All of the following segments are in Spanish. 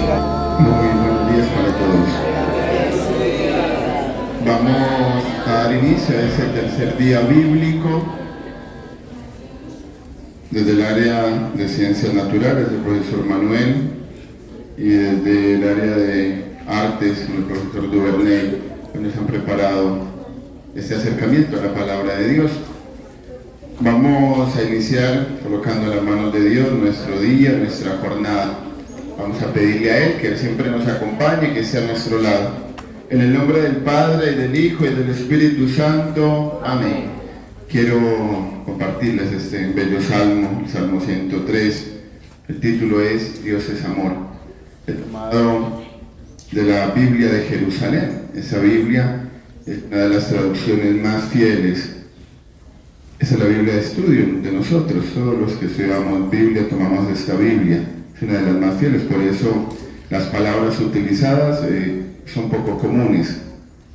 Muy buenos días para todos. Vamos a dar inicio a ese tercer día bíblico desde el área de Ciencias Naturales del profesor Manuel y desde el área de Artes con el profesor Duvernay, que nos han preparado este acercamiento a la palabra de Dios. Vamos a iniciar colocando en las manos de Dios nuestro día, nuestra jornada. Vamos a pedirle a Él que Él siempre nos acompañe, que esté a nuestro lado. En el nombre del Padre, y del Hijo, y del Espíritu Santo. Amén. Quiero compartirles este bello salmo, el Salmo 103. El título es Dios es amor. He tomado de la Biblia de Jerusalén. Esa Biblia es una de las traducciones más fieles. Esa es la Biblia de estudio de nosotros. Todos los que estudiamos Biblia tomamos esta Biblia. Es una de las más fieles, por eso las palabras utilizadas son poco comunes.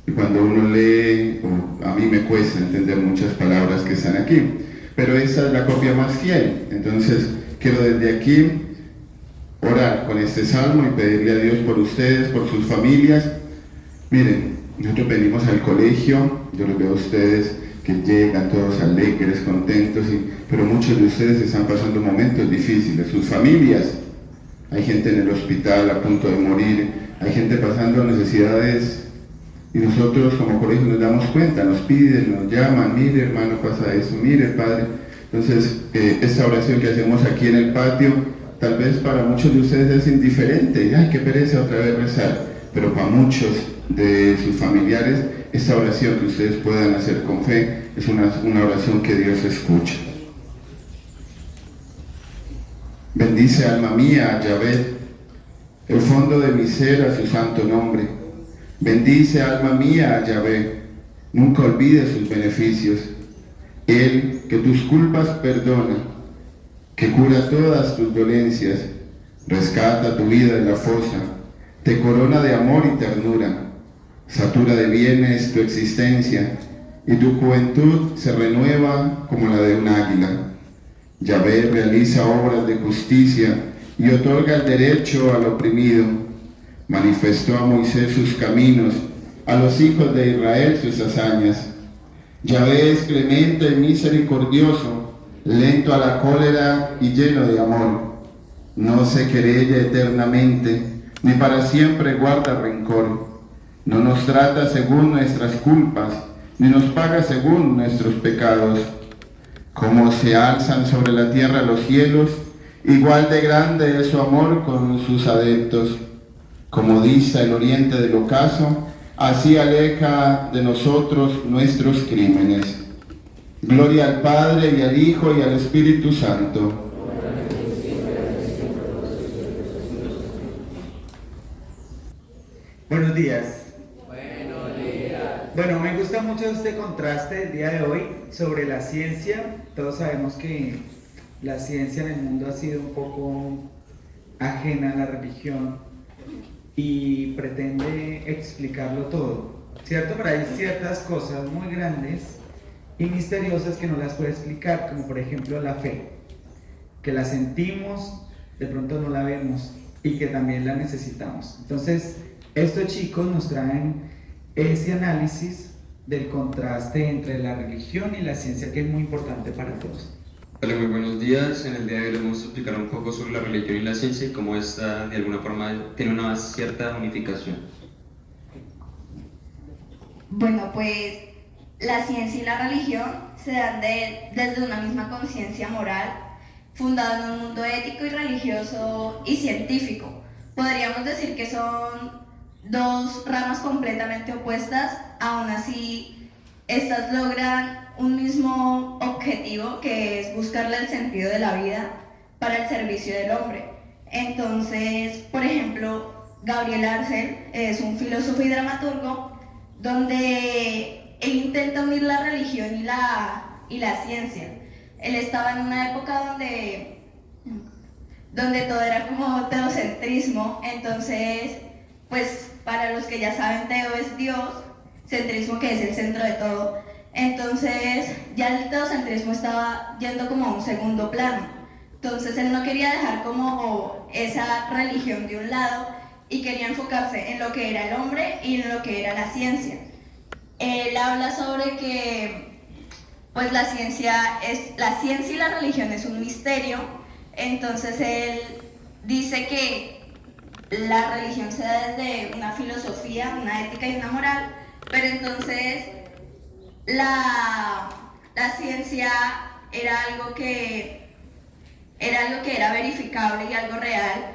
Y cuando uno lee, a mí me cuesta entender muchas palabras que están aquí. Pero esa es la copia más fiel. Entonces, quiero desde aquí orar con este salmo y pedirle a Dios por ustedes, por sus familias. Miren, nosotros venimos al colegio, yo los veo a ustedes que llegan todos alegres, contentos, pero muchos de ustedes están pasando momentos difíciles, sus familias. Hay gente en el hospital a punto de morir, hay gente pasando necesidades y nosotros como colegio nos damos cuenta, nos piden, nos llaman, mire hermano pasa eso, mire padre. Entonces esta oración que hacemos aquí en el patio, tal vez para muchos de ustedes es indiferente, ay qué pereza otra vez rezar, pero para muchos de sus familiares esta oración que ustedes puedan hacer con fe es una oración que Dios escucha. Bendice alma mía a Yahvé, el fondo de mi ser a su santo nombre. Bendice alma mía a Yahvé, nunca olvides sus beneficios. Él que tus culpas perdona, que cura todas tus dolencias, rescata tu vida de la fosa, te corona de amor y ternura, satura de bienes tu existencia, y tu juventud se renueva como la de un águila. Yahvé realiza obras de justicia y otorga el derecho al oprimido. Manifestó a Moisés sus caminos, a los hijos de Israel sus hazañas. Yahvé es clemente y misericordioso, lento a la cólera y lleno de amor. No se querella eternamente, ni para siempre guarda rencor. No nos trata según nuestras culpas, ni nos paga según nuestros pecados. Como se alzan sobre la tierra los cielos, igual de grande es su amor con sus adeptos. Como dista el oriente del ocaso, así aleja de nosotros nuestros crímenes. Gloria al Padre, y al Hijo, y al Espíritu Santo. Buenos días. Bueno, me gusta mucho este contraste del día de hoy sobre la ciencia. Todos sabemos que la ciencia en el mundo ha sido un poco ajena a la religión y pretende explicarlo todo, ¿cierto? Pero hay ciertas cosas muy grandes y misteriosas que no las puede explicar, como por ejemplo la fe, que la sentimos, de pronto no la vemos y que también la necesitamos. Entonces, estos chicos nos traen ese análisis del contraste entre la religión y la ciencia, que es muy importante para todos. Hola, muy buenos días. En el día de hoy les vamos a explicar un poco sobre la religión y la ciencia y cómo esta de alguna forma tiene una cierta unificación. Bueno, pues la ciencia y la religión se dan desde una misma conciencia moral, fundada en un mundo ético y religioso y científico. Podríamos decir que son dos ramas completamente opuestas, aún así estas logran un mismo objetivo, que es buscarle el sentido de la vida para el servicio del hombre. Entonces, por ejemplo, Gabriel Arcel es un filósofo y dramaturgo donde él intenta unir la religión y la ciencia. Él estaba en una época donde todo era como teocentrismo, entonces pues para los que ya saben, teo es Dios, centrismo que es el centro de todo. Entonces ya el teocentrismo estaba yendo como a un segundo plano, Entonces él no quería dejar como esa religión de un lado y quería enfocarse en lo que era el hombre y en lo que era la ciencia. Él habla sobre que pues la ciencia y la religión es un misterio. Entonces él dice que la religión se da desde una filosofía, una ética y una moral, pero entonces la ciencia era algo que era verificable y algo real,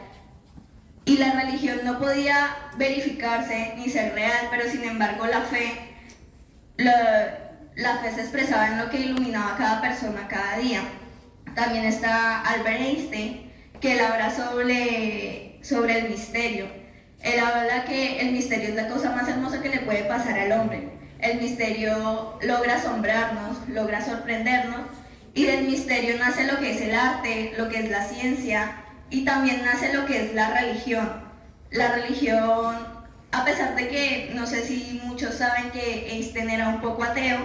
y la religión no podía verificarse ni ser real, pero sin embargo la fe se expresaba en lo que iluminaba a cada persona cada día. También está Albert Einstein, que él habla sobre el misterio. Él habla que el misterio es la cosa más hermosa que le puede pasar al hombre. El misterio logra asombrarnos, logra sorprendernos, y del misterio nace lo que es el arte, lo que es la ciencia, y también nace lo que es la religión. La religión, a pesar de que no sé si muchos saben que Einstein era un poco ateo,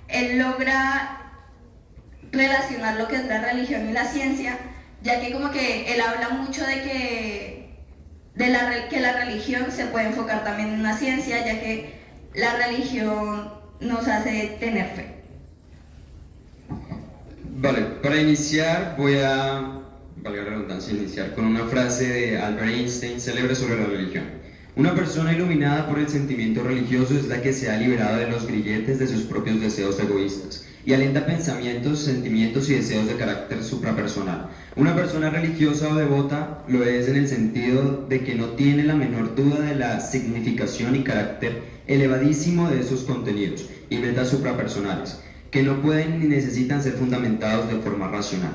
él logra relacionar lo que es la religión y la ciencia, ya que como que él habla mucho de que la religión se puede enfocar también en una ciencia, ya que la religión nos hace tener fe. Vale, para iniciar voy a, valga la redundancia, iniciar con una frase de Albert Einstein célebre sobre la religión. Una persona iluminada por el sentimiento religioso es la que se ha liberado de los grilletes de sus propios deseos egoístas y alienta pensamientos, sentimientos y deseos de carácter suprapersonal. Una persona religiosa o devota lo es en el sentido de que no tiene la menor duda de la significación y carácter elevadísimo de esos contenidos y metas suprapersonales, que no pueden ni necesitan ser fundamentados de forma racional.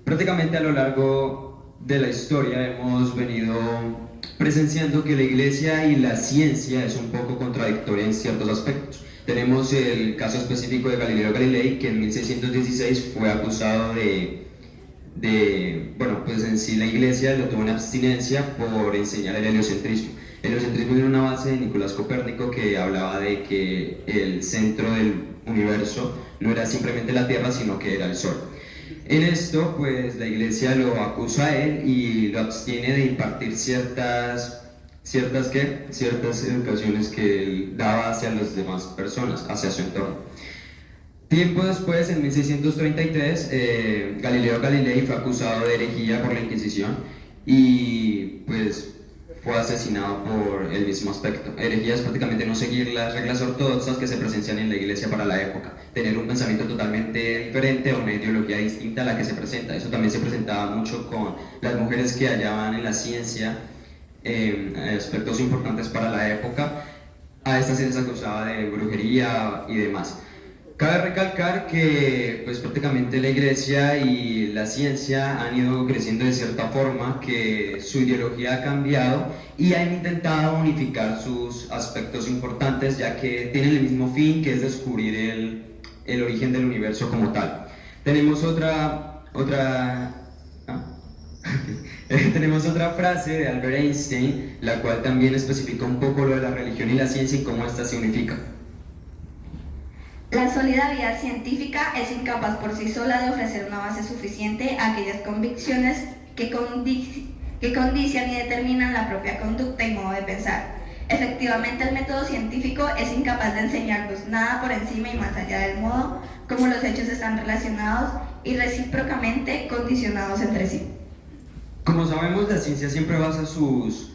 Prácticamente a lo largo de la historia hemos venido presenciando que la Iglesia y la ciencia es un poco contradictoria en ciertos aspectos. Tenemos el caso específico de Galileo Galilei, que en 1616 fue acusado bueno, pues en sí la Iglesia lo tuvo en abstinencia por enseñar el heliocentrismo. El heliocentrismo era una base de Nicolás Copérnico, que hablaba de que el centro del universo no era simplemente la Tierra, sino que era el Sol. En esto, pues la Iglesia lo acusa a él y lo abstiene de impartir ciertas educaciones que él daba hacia las demás personas, hacia su entorno. Tiempo después, en 1633, Galileo Galilei fue acusado de herejía por la Inquisición y pues fue asesinado por el mismo aspecto. Herejía es prácticamente no seguir las reglas ortodoxas que se presencian en la Iglesia para la época, tener un pensamiento totalmente diferente o una ideología distinta a la que se presenta. Eso también se presentaba mucho con las mujeres que hallaban en la ciencia aspectos importantes para la época. A estas se les acusaba de brujería y demás. Cabe recalcar que pues prácticamente la Iglesia y la ciencia han ido creciendo de cierta forma, que su ideología ha cambiado y han intentado unificar sus aspectos importantes, ya que tienen el mismo fin, que es descubrir el origen del universo como tal. Tenemos tenemos otra frase de Albert Einstein, la cual también especifica un poco lo de la religión y la ciencia y cómo ésta se unifica. La solidaridad científica es incapaz por sí sola de ofrecer una base suficiente a aquellas convicciones que condician y determinan la propia conducta y modo de pensar. Efectivamente, el método científico es incapaz de enseñarnos nada por encima y más allá del modo como los hechos están relacionados y recíprocamente condicionados entre sí. Como sabemos, la ciencia siempre basa sus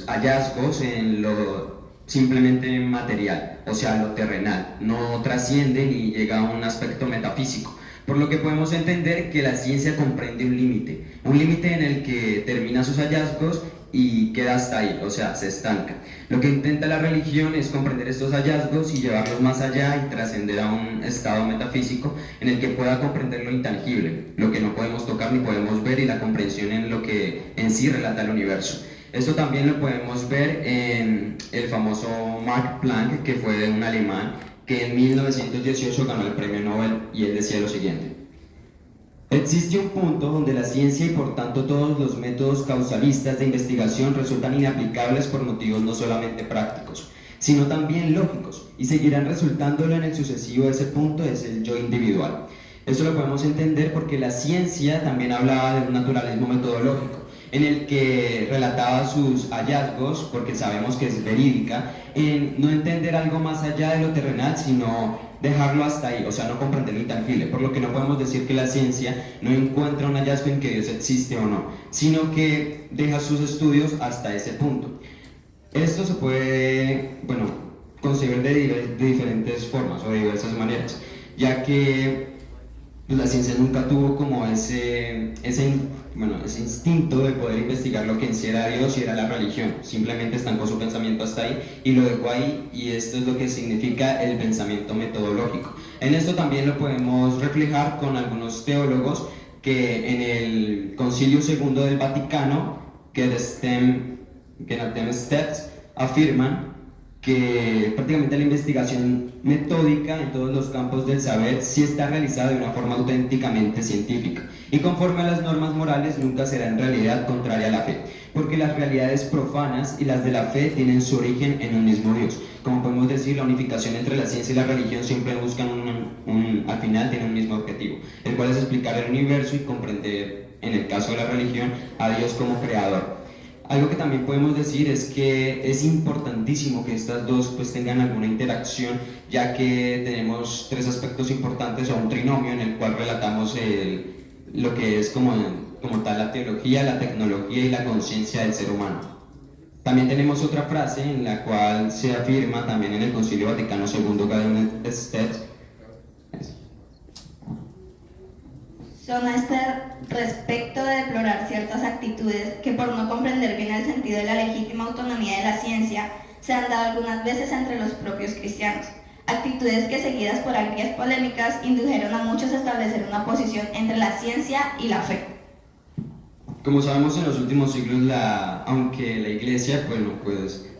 hallazgos en lo simplemente material, o sea, lo terrenal, no trasciende ni llega a un aspecto metafísico, por lo que podemos entender que la ciencia comprende un límite en el que termina sus hallazgos y queda hasta ahí, o sea, se estanca. Lo que intenta la religión es comprender estos hallazgos y llevarlos más allá y trascender a un estado metafísico en el que pueda comprender lo intangible, lo que no podemos tocar ni podemos ver, y la comprensión en lo que en sí relata el universo. Esto también lo podemos ver en el famoso Max Planck, que fue un alemán que en 1918 ganó el premio Nobel, y él decía lo siguiente: existe un punto donde la ciencia y por tanto todos los métodos causalistas de investigación resultan inaplicables por motivos no solamente prácticos, sino también lógicos, y seguirán resultándolo en el sucesivo. Ese punto es el yo individual. Esto lo podemos entender porque la ciencia también hablaba de un naturalismo metodológico, en el que relataba sus hallazgos, porque sabemos que es verídica, en no entender algo más allá de lo terrenal, sino dejarlo hasta ahí, o sea, no comprender lo intangible, por lo que no podemos decir que la ciencia no encuentra un hallazgo en que Dios existe o no, sino que deja sus estudios hasta ese punto. Esto se puede, bueno, concebir de diferentes formas o de diversas maneras, ya que pues, la ciencia nunca tuvo como ese instinto de poder investigar lo que en sí era Dios y era la religión. Simplemente estancó su pensamiento hasta ahí y lo dejó ahí, y esto es lo que significa el pensamiento metodológico. En esto también lo podemos reflejar con algunos teólogos que en el Concilio II del Vaticano, que Steps, afirman que prácticamente la investigación metódica en todos los campos del saber sí está realizada de una forma auténticamente científica y conforme a las normas morales nunca será en realidad contraria a la fe, porque las realidades profanas y las de la fe tienen su origen en un mismo Dios. Como podemos decir, la unificación entre la ciencia y la religión siempre buscan al final tiene un mismo objetivo, el cual es explicar el universo y comprender, en el caso de la religión, a Dios como creador. Algo que también podemos decir es que es importantísimo que estas dos pues tengan alguna interacción, ya que tenemos tres aspectos importantes o un trinomio en el cual relatamos lo que es como tal la teología, la tecnología y la conciencia del ser humano. También tenemos otra frase en la cual se afirma también en el Concilio Vaticano II, Gaudium et Spes. Son a este respecto de deplorar ciertas actitudes que por no comprender bien el sentido de la legítima autonomía de la ciencia se han dado algunas veces entre los propios cristianos. Actitudes que seguidas por agrias polémicas indujeron a muchos a establecer una posición entre la ciencia y la fe. Como sabemos, en los últimos siglos, aunque la Iglesia,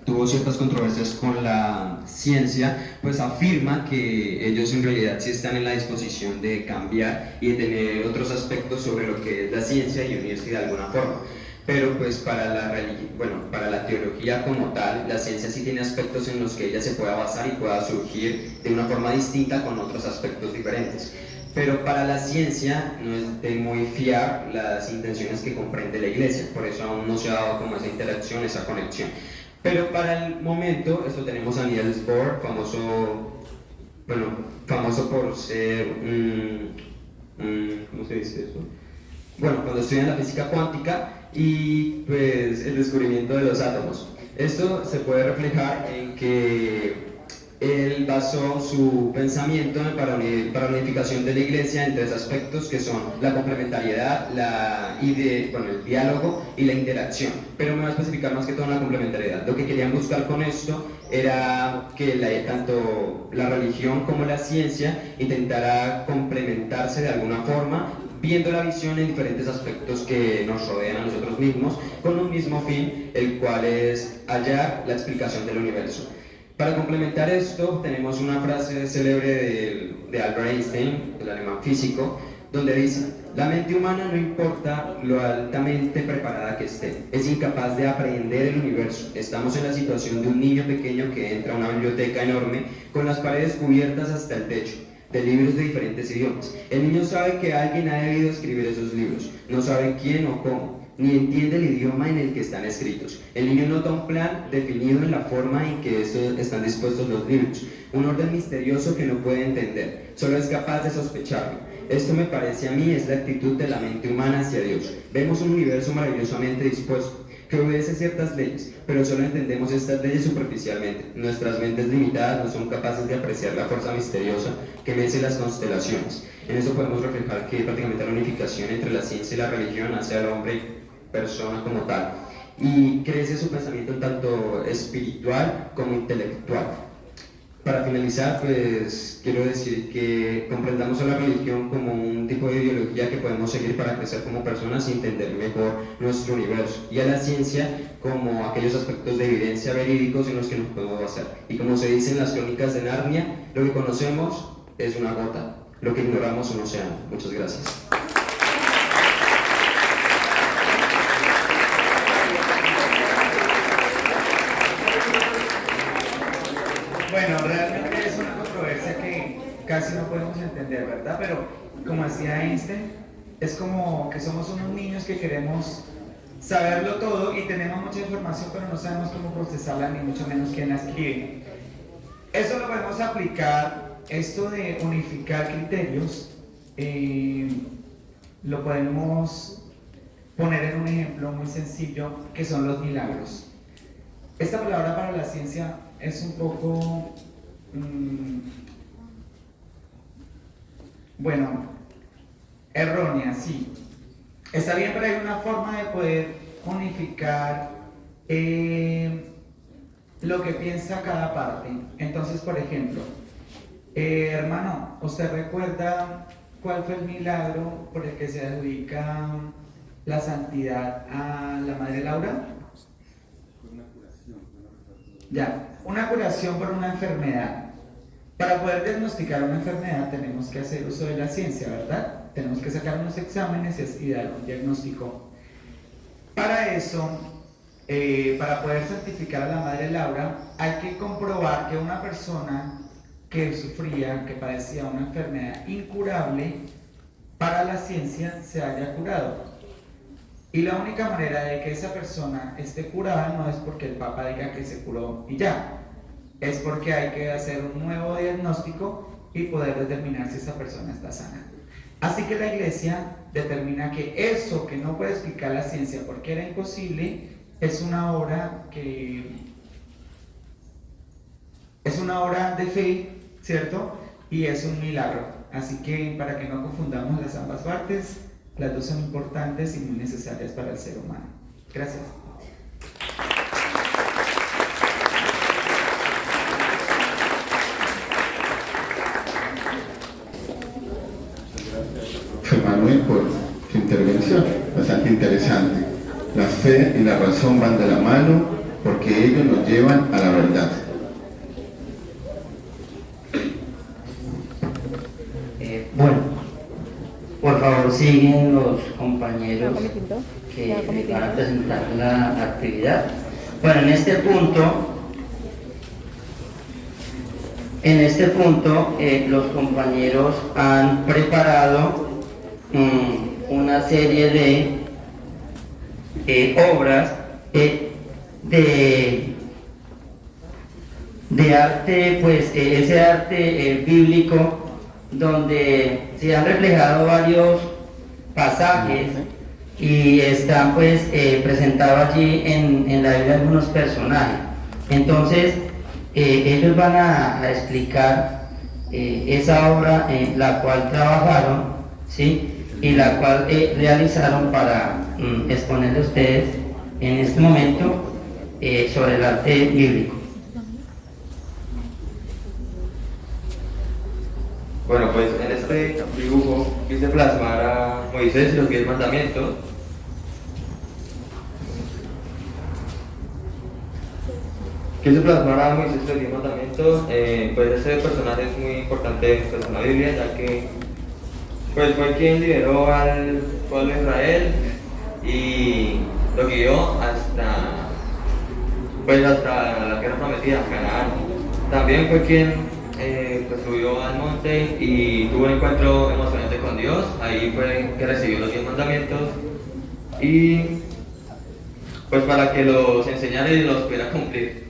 tuvo ciertas controversias con la ciencia, pues afirma que ellos en realidad sí están en la disposición de cambiar y de tener otros aspectos sobre lo que es la ciencia y unirse de alguna forma. Pero pues para la teología como tal, la ciencia sí tiene aspectos en los que ella se pueda basar y pueda surgir de una forma distinta con otros aspectos diferentes. Pero para la ciencia no es de muy fiar las intenciones que comprende la Iglesia, por eso aún no se ha dado como esa interacción, esa conexión. Pero para el momento, esto tenemos a Niels Bohr, famoso por ser ¿cómo se dice eso? Bueno, cuando estudian la física cuántica y pues el descubrimiento de los átomos. Esto se puede reflejar en que él basó su pensamiento para la unificación de la Iglesia en tres aspectos que son la complementariedad, el diálogo y la interacción. Pero me voy a especificar más que todo en la complementariedad. Lo que querían buscar con esto era que tanto la religión como la ciencia intentara complementarse de alguna forma, viendo la visión en diferentes aspectos que nos rodean a nosotros mismos, con un mismo fin, el cual es hallar la explicación del universo. Para complementar esto, tenemos una frase célebre de Albert Einstein, el alemán físico, donde dice: la mente humana no importa lo altamente preparada que esté, es incapaz de aprender el universo. Estamos en la situación de un niño pequeño que entra a una biblioteca enorme con las paredes cubiertas hasta el techo de libros de diferentes idiomas. El niño sabe que alguien ha debido escribir esos libros, no sabe quién o cómo, ni entiende el idioma en el que están escritos. El niño nota un plan definido en la forma en que están dispuestos los libros, un orden misterioso que no puede entender, solo es capaz de sospecharlo. Esto me parece a mí es la actitud de la mente humana hacia Dios. Vemos un universo maravillosamente dispuesto, que obedece ciertas leyes, pero solo entendemos estas leyes superficialmente. Nuestras mentes limitadas no son capaces de apreciar la fuerza misteriosa que mece las constelaciones. En eso podemos reflejar que prácticamente la unificación entre la ciencia y la religión hace al hombre persona como tal, y crece su pensamiento tanto espiritual como intelectual. Para finalizar, pues quiero decir que comprendamos a la religión como un tipo de ideología que podemos seguir para crecer como personas y entender mejor nuestro universo, y a la ciencia como aquellos aspectos de evidencia verídicos en los que nos podemos basar. Y como se dice en las crónicas de Narnia, lo que conocemos es una gota, lo que ignoramos un océano. Muchas gracias. Bueno, realmente es una controversia que casi no podemos entender, ¿verdad? Pero como decía Einstein, es como que somos unos niños que queremos saberlo todo y tenemos mucha información, pero no sabemos cómo procesarla, ni mucho menos quién la escribe. Eso lo podemos aplicar, esto de unificar criterios, lo podemos poner en un ejemplo muy sencillo, que son los milagros. Esta palabra para la ciencia es un poco, bueno, errónea, sí. Está bien, pero hay una forma de poder unificar lo que piensa cada parte. Entonces, por ejemplo, hermano, ¿usted recuerda cuál fue el milagro por el que se adjudica la santidad a la Madre Laura? Ya, una curación por una enfermedad. Para poder diagnosticar una enfermedad tenemos que hacer uso de la ciencia, ¿verdad? Tenemos que sacar unos exámenes y dar un diagnóstico. Para eso, para poder certificar a la Madre Laura, hay que comprobar que una persona que sufría, que padecía una enfermedad incurable, para la ciencia se haya curado. Y la única manera de que esa persona esté curada no es porque el Papa diga que se curó y ya, es porque hay que hacer un nuevo diagnóstico y poder determinar si esa persona está sana. Así que la Iglesia determina que eso que no puede explicar la ciencia porque era imposible es una obra de fe, ¿cierto? Y es un milagro. Así que para que no confundamos las ambas partes, las dos son importantes y muy necesarias para el ser humano. Gracias. Profe Manuel, por su intervención, bastante interesante. La fe y la razón van de la mano porque ellos nos llevan a la verdad. Bueno, por favor siguen los compañeros que van a presentar la actividad. Bueno, en este punto los compañeros han preparado una serie de obras de arte, pues ese arte bíblico, donde se han reflejado varios pasajes y están pues presentados allí en la Biblia algunos personajes. Entonces ellos van a explicar esa obra en la cual trabajaron, ¿sí? Y la cual realizaron para exponerle a ustedes en este momento sobre el arte bíblico. Bueno, pues en este dibujo quise plasmar a Moisés y los 10 mandamientos. Quise plasmar a Moisés y los 10 mandamientos, pues ese personaje es muy importante pues, en la Biblia, ya que pues, fue quien lideró al pueblo de Israel y lo guió hasta la tierra prometida, Canaán. También fue quien pues subió al monte y tuvo un encuentro emocionante con Dios. Ahí fue que recibió los 10 mandamientos y pues para que los enseñara y los pudiera cumplir.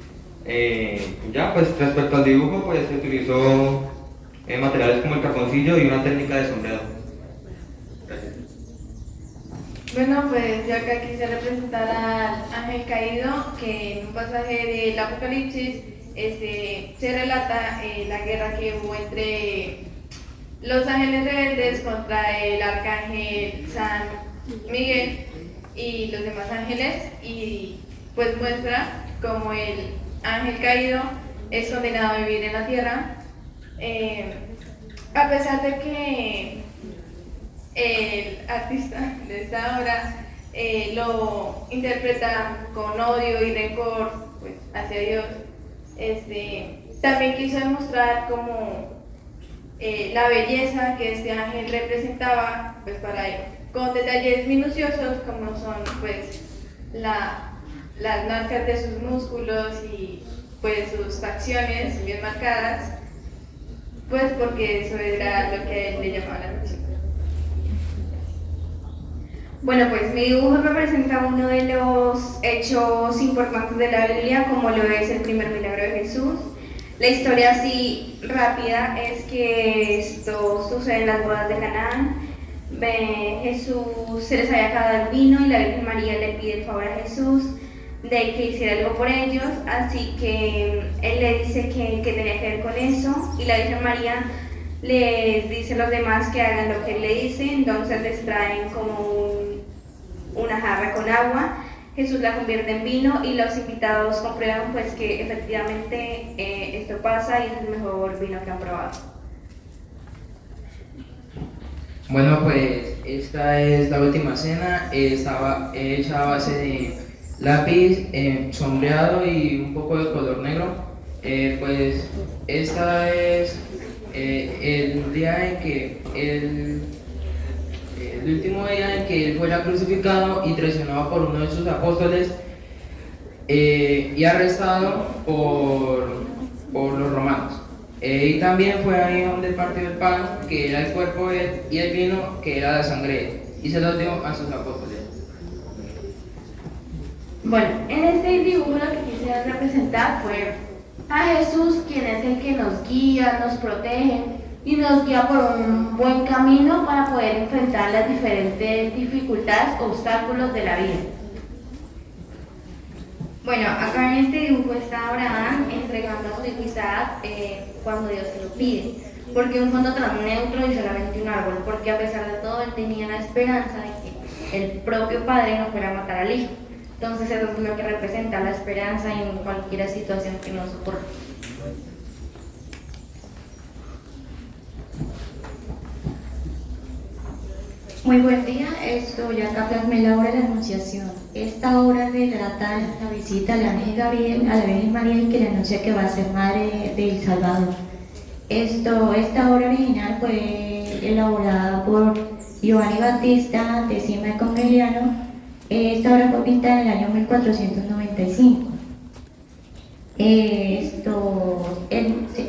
Ya pues respecto al dibujo, pues se utilizó materiales como el carboncillo y una técnica de sombreado. Gracias. Bueno, pues yo acá quisiera presentar al ángel caído, que en un pasaje del Apocalipsis se relata la guerra que hubo entre los ángeles rebeldes contra el arcángel San Miguel y los demás ángeles, y pues muestra cómo el ángel caído es condenado a vivir en la tierra, a pesar de que el artista de esta obra lo interpreta con odio y rencor pues, hacia Dios. También quiso demostrar como la belleza que este ángel representaba pues para él, con detalles minuciosos como son pues las marcas de sus músculos y pues sus facciones bien marcadas, pues porque eso era lo que a él le llamaba la atención. Bueno, pues mi dibujo representa uno de los hechos importantes de la Biblia, como lo es el primer milagro de Jesús. La historia así rápida es que esto sucede en las bodas de Canaán. Jesús se les había acabado el vino y la Virgen María le pide el favor a Jesús de que hiciera algo por ellos, así que él le dice que tenía que ver con eso, y la Virgen María les dice a los demás que hagan lo que él le dice. Entonces les traen como una jarra con agua, Jesús la convierte en vino y los invitados comprueban pues que efectivamente esto pasa y es el mejor vino que han probado. Bueno, pues esta es la última cena, estaba hecha a base de lápiz sombreado y un poco de color negro. Pues esta es el día en que el último día en que él fuera crucificado y traicionado por uno de sus apóstoles y arrestado por los romanos. Y también fue ahí donde partió el pan, que era el cuerpo de él, y el vino, que era la sangre de él, y se los dio a sus apóstoles. Bueno, en este dibujo lo que quisiera representar fue a Jesús, quien es el que nos guía, nos protege y nos guía por un buen camino para poder enfrentar las diferentes dificultades o obstáculos de la vida. Bueno, acá en este dibujo está Abraham entregando a su hijo Isaac cuando Dios se lo pide, porque un fondo tan neutro y solamente un árbol, porque a pesar de todo él tenía la esperanza de que el propio padre no fuera a matar al hijo. Entonces eso es lo que representa la esperanza en cualquier situación que nos ocurra. Muy buen día, ya acá plasmé la hora de la Anunciación. Esta obra relata la visita al ángel Gabriel a la Virgen María y que le anuncia que va a ser madre del Salvador. Esta obra original fue elaborada por Giovanni Battista de Cima de Conegliano. Esta obra fue pintada en el año 1495.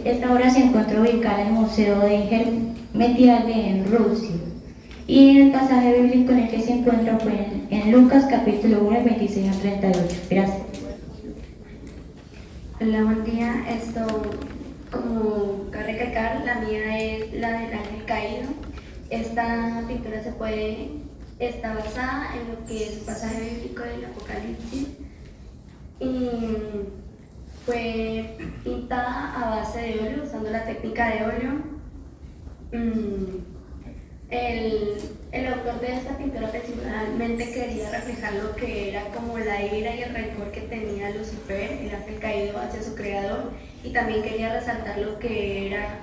Esta obra se encuentra ubicada en el Museo de Hermitage en Rusia. Y el pasaje bíblico en el que se encuentra fue en Lucas capítulo 1, 26 a 38. Gracias. Hola, buen día. Como cabe recalcar, la mía es la del ángel caído. Esta pintura está basada en lo que es el pasaje bíblico del Apocalipsis y fue pintada a base de óleo, usando la técnica de óleo. El autor de esta pintura personalmente quería reflejar lo que era como la ira y el rencor que tenía Lucifer, el ángel caído, hacia su creador, y también quería resaltar lo que era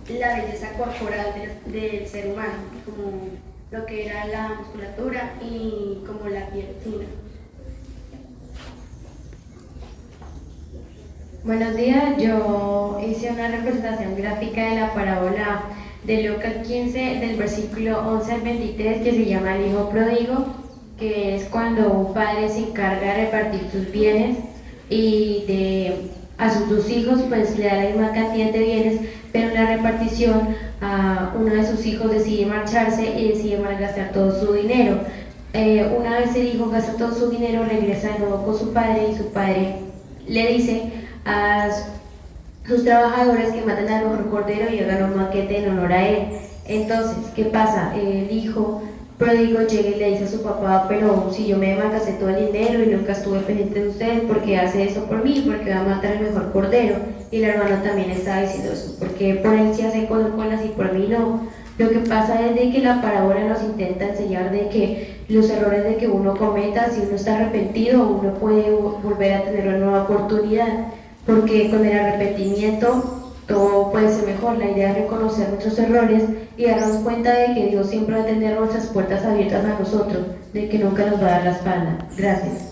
la belleza corporal del ser humano, como lo que era la musculatura y como la piel fina. Buenos días, yo hice una representación gráfica de la parábola de Lucas 15, del versículo 11 al 23, que se llama el hijo pródigo, que es cuando un padre se encarga de repartir sus bienes y a sus dos hijos pues le da la misma cantidad de bienes, pero en la repartición uno de sus hijos decide marcharse y decide malgastar todo su dinero. Una vez el hijo gasta todo su dinero, regresa de nuevo con su padre y su padre le dice a sus trabajadores que maten al mejor cordero y hagan un banquete en honor a él. Entonces, ¿qué pasa? El hijo pródigo llega y le dice a su papá: pero si yo me malgasté todo el dinero y nunca estuve pendiente de ustedes, ¿por qué hace eso por mí? ¿Por qué va a matar al mejor cordero? Y el hermano también estaba diciendo eso: ¿por qué por él se hace cosas buenas y por mí no? Lo que pasa es de que la parábola nos intenta enseñar de que los errores de que uno cometa, si uno está arrepentido, uno puede volver a tener una nueva oportunidad, porque con el arrepentimiento todo puede ser mejor. La idea es reconocer nuestros errores y darnos cuenta de que Dios siempre va a tener nuestras puertas abiertas a nosotros, de que nunca nos va a dar la espalda. Gracias.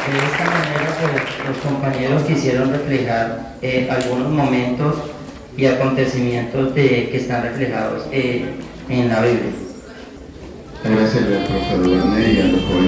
De esta manera pues, los compañeros quisieron reflejar algunos momentos y acontecimientos que están reflejados en la Biblia. Agradecerle al profesor Duvernet y a los jóvenes